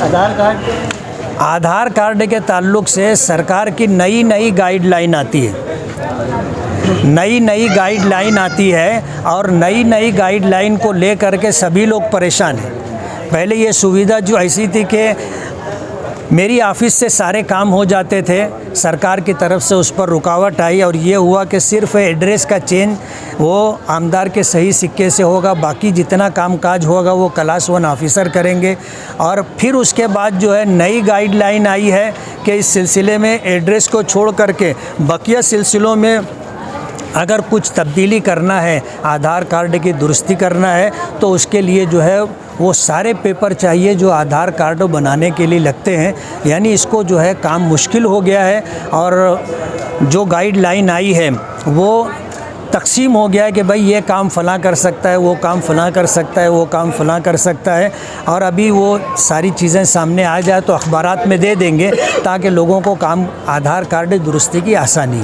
आधार card के ताल्लुक़ से सरकार की नई गाइडलाइन आती है, नई गाइडलाइन आती है और नई गाइडलाइन को लेकर के सभी लोग परेशान हैं। पहले ये सुविधा जो ऐसी थी कि मेरी ऑफ़िस से सारे काम हो जाते थे, सरकार की तरफ से उस पर रुकावट आई और ये हुआ कि सिर्फ एड्रेस का चेंज वो आमदार के सही सिक्के से होगा, बाकी जितना कामकाज होगा वो क्लास 1 ऑफिसर करेंगे। और फिर उसके बाद जो है नई गाइडलाइन आई है कि इस सिलसिले में एड्रेस को छोड़ करके बकिया सिलसिलों में अगर कुछ तब्दीली करना है, आधार कार्ड की दुरुस्ती करना है, तो उसके लिए जो है वो सारे पेपर चाहिए जो आधार कार्ड बनाने के लिए लगते हैं। यानी इसको जो है काम मुश्किल हो गया है और जो गाइडलाइन आई है वो तकसीम हो गया है कि भाई ये काम फ़लाँ कर सकता है, वो काम फ़लाँ कर सकता है, वो काम फ़लाँ कर सकता है। और अभी वो सारी चीज़ें सामने आ जाए तो अखबारात में दे देंगे ताकि लोगों को काम आधार कार्ड दुरुस्ती की आसानी